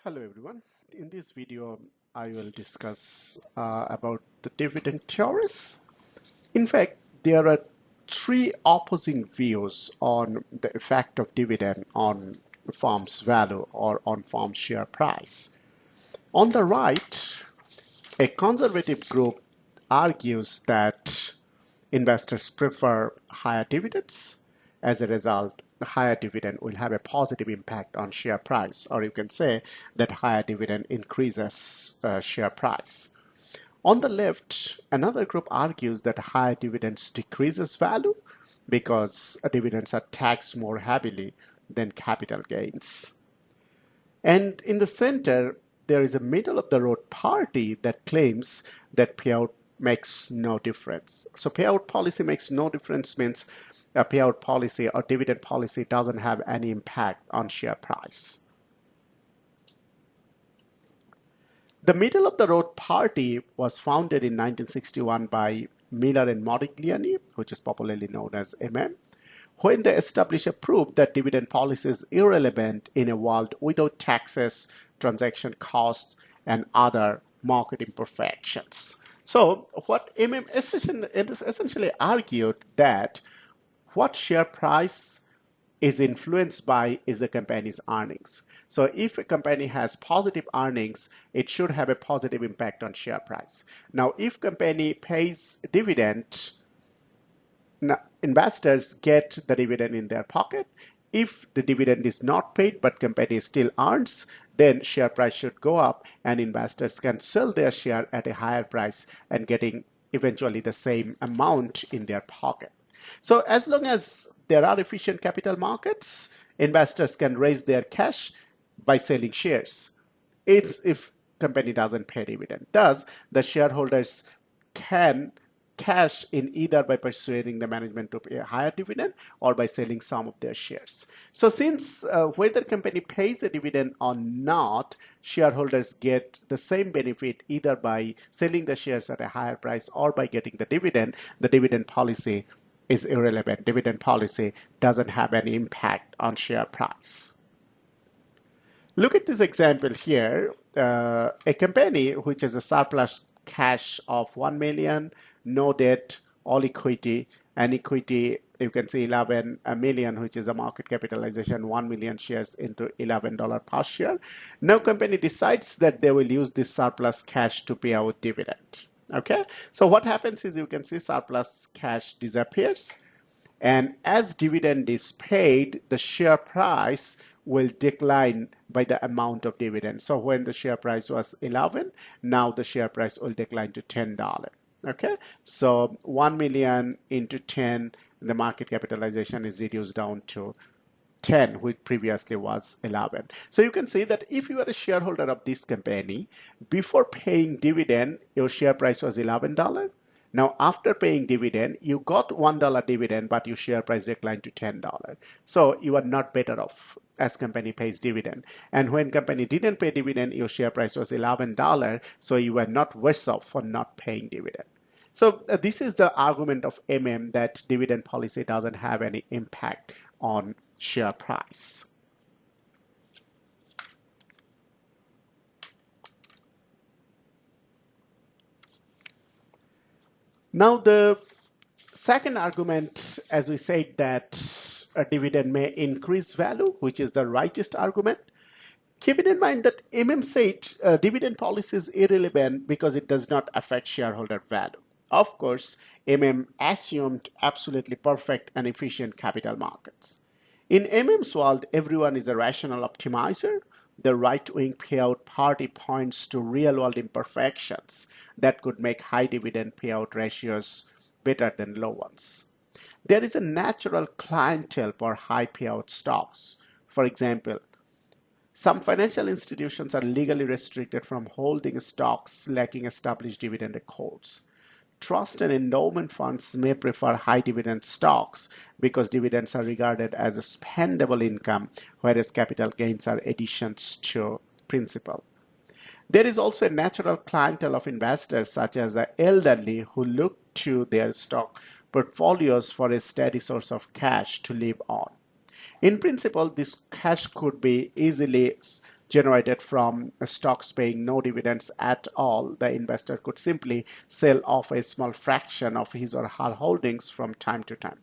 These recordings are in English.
Hello everyone. In this video, I will discuss about the dividend theories. In fact, there are three opposing views on the effect of dividend on the firm's value or on firm's share price. On the right, a conservative group argues that investors prefer higher dividends. As a result, the higher dividend will have a positive impact on share price, or you can say that higher dividend increases share price. On the left, another group argues that higher dividends decreases value because dividends are taxed more heavily than capital gains. And in the center, there is a middle of the road party that claims that payout makes no difference. So payout policy makes no difference means a payout policy or dividend policy doesn't have any impact on share price. The middle of the road party was founded in 1961 by Miller and Modigliani, which is popularly known as MM, when they established a proof that dividend policy is irrelevant in a world without taxes, transaction costs, and other market imperfections. So what MM essentially argued that what share price is influenced by is the company's earnings. So if a company has positive earnings, it should have a positive impact on share price. Now, if company pays dividend, investors get the dividend in their pocket. If the dividend is not paid but company still earns, then share price should go up and investors can sell their share at a higher price and getting eventually the same amount in their pocket. So as long as there are efficient capital markets, investors can raise their cash by selling shares. If company doesn't pay dividend. Thus, the shareholders can cash in either by persuading the management to pay a higher dividend or by selling some of their shares. So since whether company pays a dividend or not, shareholders get the same benefit either by selling the shares at a higher price or by getting the dividend policy is irrelevant. Dividend policy doesn't have any impact on share price. Look at this example here. A company which has a surplus cash of 1 million, no debt, all equity, and equity, you can see 11 million, which is a market capitalization, 1 million shares into $11 per share. Now company decides that they will use this surplus cash to pay out dividend. Okay, so what happens is you can see surplus cash disappears, and as dividend is paid, the share price will decline by the amount of dividend. So when the share price was 11, now the share price will decline to $10. Okay, so 1 million into 10, the market capitalization is reduced down to 10, which previously was 11. So you can see that if you are a shareholder of this company, before paying dividend, your share price was $11. Now, after paying dividend, you got $1 dividend, but your share price declined to $10. So you are not better off as company pays dividend. And when company didn't pay dividend, your share price was $11. So you are not worse off for not paying dividend. So this is the argument of MM that dividend policy doesn't have any impact on share price. Now the second argument, as we said, that a dividend may increase value, which is the rightest argument. Keeping in mind that MM said dividend policy is irrelevant because it does not affect shareholder value. Of course, MM assumed absolutely perfect and efficient capital markets. In MM's world, everyone is a rational optimizer. The right-wing payout party points to real-world imperfections that could make high dividend payout ratios better than low ones. There is a natural clientele for high payout stocks. For example, some financial institutions are legally restricted from holding stocks lacking established dividend records. Trust and endowment funds may prefer high dividend stocks because dividends are regarded as a spendable income, whereas capital gains are additions to principal. There is also a natural clientele of investors, such as the elderly, who look to their stock portfolios for a steady source of cash to live on. In principle, this cash could be easily generated from stocks paying no dividends at all, the investor could simply sell off a small fraction of his or her holdings from time to time.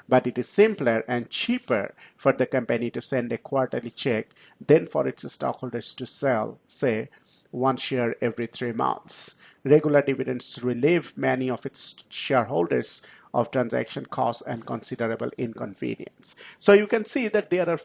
But it is simpler and cheaper for the company to send a quarterly check than for its stockholders to sell, say, one share every 3 months. Regular dividends relieve many of its shareholders of transaction costs and considerable inconvenience. So you can see that there are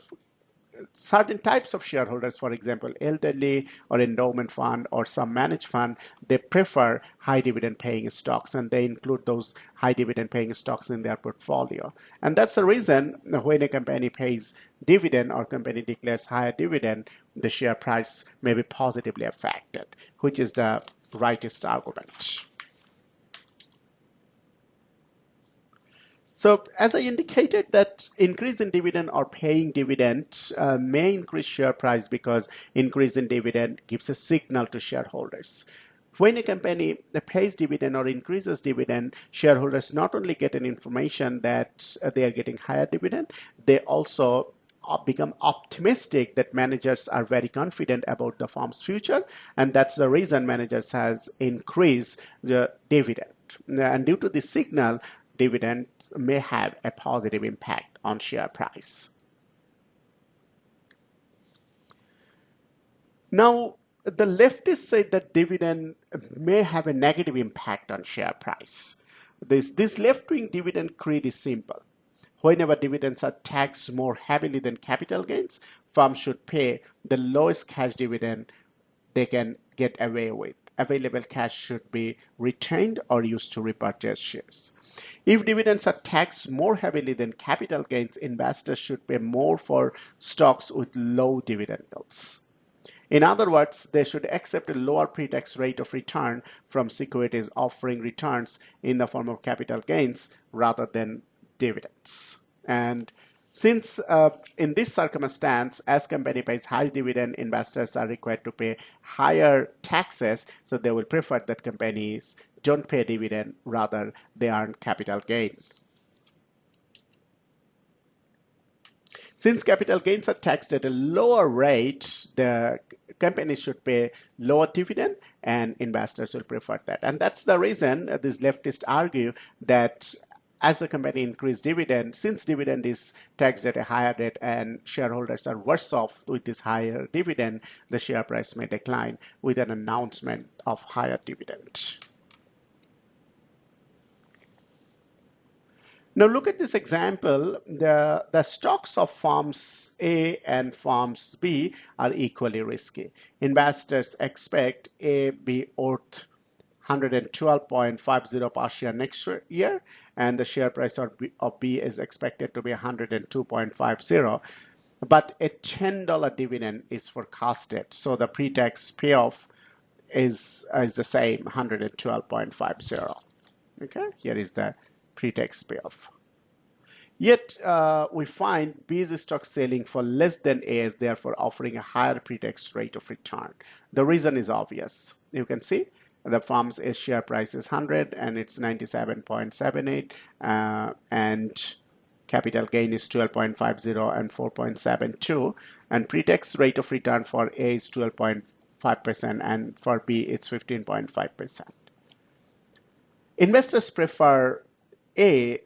certain types of shareholders, for example, elderly or endowment fund or some managed fund, they prefer high dividend paying stocks, and they include those high dividend paying stocks in their portfolio. And that's the reason when a company pays dividend or company declares higher dividend, the share price may be positively affected, which is the rightest argument. So as I indicated, that increase in dividend or paying dividend may increase share price because increase in dividend gives a signal to shareholders. When a company pays dividend or increases dividend, shareholders not only get an information that they are getting higher dividend, they also become optimistic that managers are very confident about the firm's future, and that's the reason managers has increased the dividend. And due to this signal, dividends may have a positive impact on share price. Now, the leftists say that dividend may have a negative impact on share price. This left-wing dividend creed is simple. Whenever dividends are taxed more heavily than capital gains, firms should pay the lowest cash dividend they can get away with. Available cash should be retained or used to repurchase shares. If dividends are taxed more heavily than capital gains, investors should pay more for stocks with low dividend yields. In other words, they should accept a lower pre-tax rate of return from securities offering returns in the form of capital gains rather than dividends. And since in this circumstance, as company pays high dividend, investors are required to pay higher taxes, so they will prefer that companies don't pay dividend, rather they earn capital gain. Since capital gains are taxed at a lower rate, the companies should pay lower dividend and investors will prefer that. And that's the reason these leftists argue that as the company increase dividend, since dividend is taxed at a higher rate and shareholders are worse off with this higher dividend, the share price may decline with an announcement of higher dividend. Now look at this example. The stocks of firms A and firms B are equally risky. Investors expect A be worth 112.50 per share next year, and the share price of B is expected to be 102.50. But a $10 dividend is forecasted, so the pre-tax payoff is the same, 112.50. Okay, here is the pre-tax payoff. Yet we find B's stock selling for less than A's, therefore offering a higher pre-tax rate of return. The reason is obvious. You can see the firm's A share price is 100 and it's 97.78, and capital gain is 12.50 and 4.72, and pre-tax rate of return for A is 12.5% and for B it's 15.5%. Investors prefer A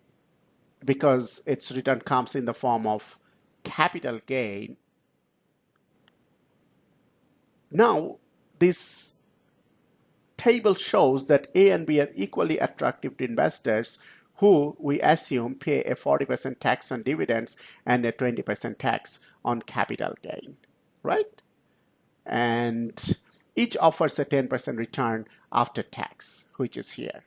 because its return comes in the form of capital gain. Now, this table shows that A and B are equally attractive to investors who, we assume, pay a 40% tax on dividends and a 20% tax on capital gain, right? And each offers a 10% return after tax, which is here.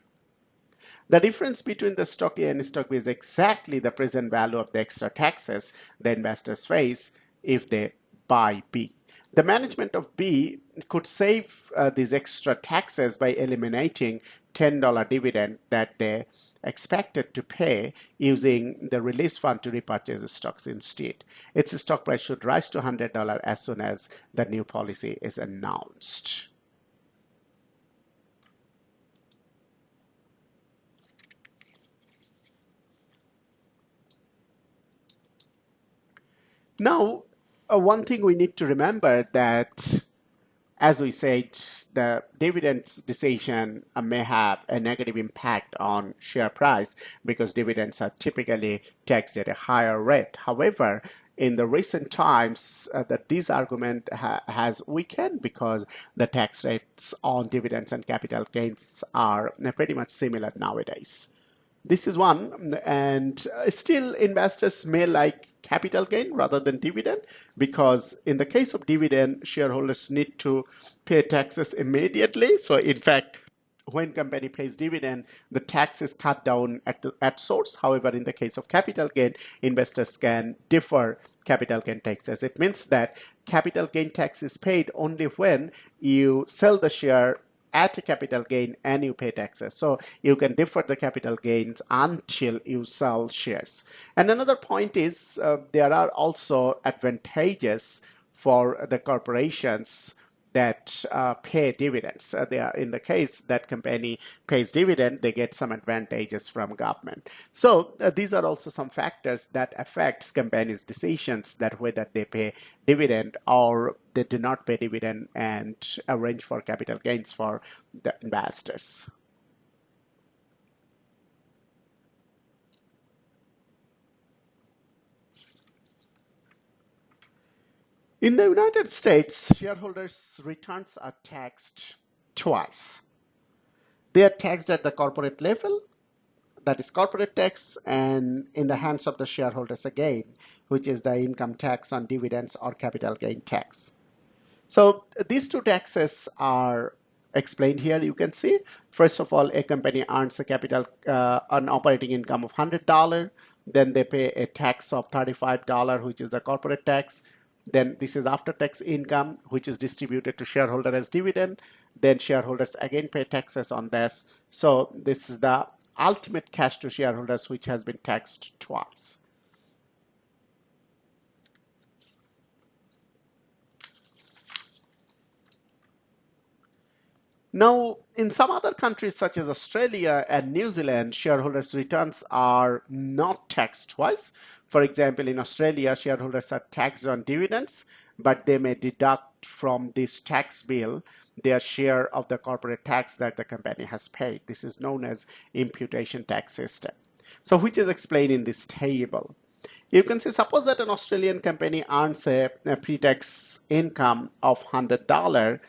The difference between the stock A and stock B is exactly the present value of the extra taxes the investors face if they buy B. The management of B could save these extra taxes by eliminating $10 dividend that they expected to pay using the release fund to repurchase stocks instead. Its stock price should rise to $100 as soon as the new policy is announced. Now, one thing we need to remember that, as we said, the dividends decision may have a negative impact on share price because dividends are typically taxed at a higher rate. However, in the recent times, that this argument has weakened because the tax rates on dividends and capital gains are pretty much similar nowadays. This is one, and still investors may like capital gain rather than dividend because in the case of dividend, shareholders need to pay taxes immediately. So in fact, when company pays dividend, the tax is cut down at source. However, in the case of capital gain, investors can defer capital gain taxes. It means that capital gain tax is paid only when you sell the share at a capital gain and you pay taxes. So you can defer the capital gains until you sell shares. And another point is there are also advantages for the corporations that pay dividends. They are, in the case that company pays dividend, they get some advantages from government. So these are also some factors that affects companies' decisions that whether they pay dividend or they do not pay dividend and arrange for capital gains for the investors. In the United States, shareholders' returns are taxed twice. They are taxed at the corporate level, that is corporate tax, and in the hands of the shareholders again, which is the income tax on dividends or capital gain tax. So these two taxes are explained here. You can see, first of all, a company earns a capital an operating income of $100. Then they pay a tax of $35, which is the corporate tax. Then this is after tax income, which is distributed to shareholder as dividend. Then shareholders again pay taxes on this. So this is the ultimate cash to shareholders, which has been taxed twice. Now, in some other countries such as Australia and New Zealand, shareholders' returns are not taxed twice. For example, in Australia, shareholders are taxed on dividends, but they may deduct from this tax bill their share of the corporate tax that the company has paid. This is known as imputation tax system. So which is explained in this table. You can see, suppose that an Australian company earns a pre-tax income of $100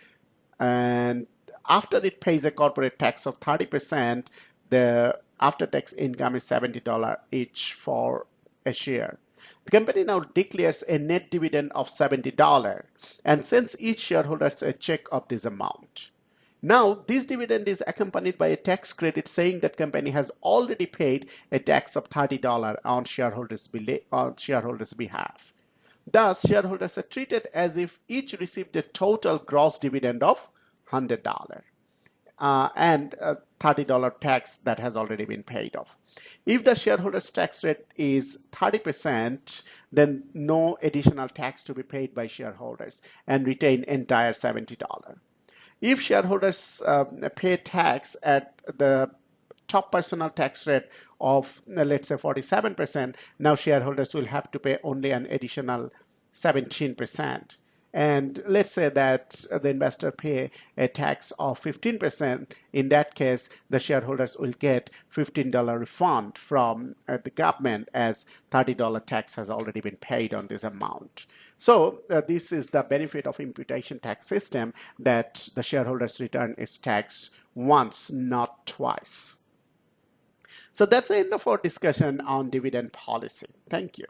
and after it pays a corporate tax of 30%, the after-tax income is $70 each for a share. The company now declares a net dividend of $70 and sends each shareholder a check of this amount. Now, this dividend is accompanied by a tax credit saying that company has already paid a tax of $30 on shareholders' behalf. Thus, shareholders are treated as if each received a total gross dividend of $100 and $30 tax that has already been paid off. If the shareholders' tax rate is 30%, then no additional tax to be paid by shareholders and retain entire $70. If shareholders pay tax at the top personal tax rate of, let's say, 47%, now shareholders will have to pay only an additional 17%. And let's say that the investor pay a tax of 15%. In that case, the shareholders will get $15 refund from the government as $30 tax has already been paid on this amount. So this is the benefit of imputation tax system, that the shareholders' return is taxed once, not twice. So that's the end of our discussion on dividend policy. Thank you.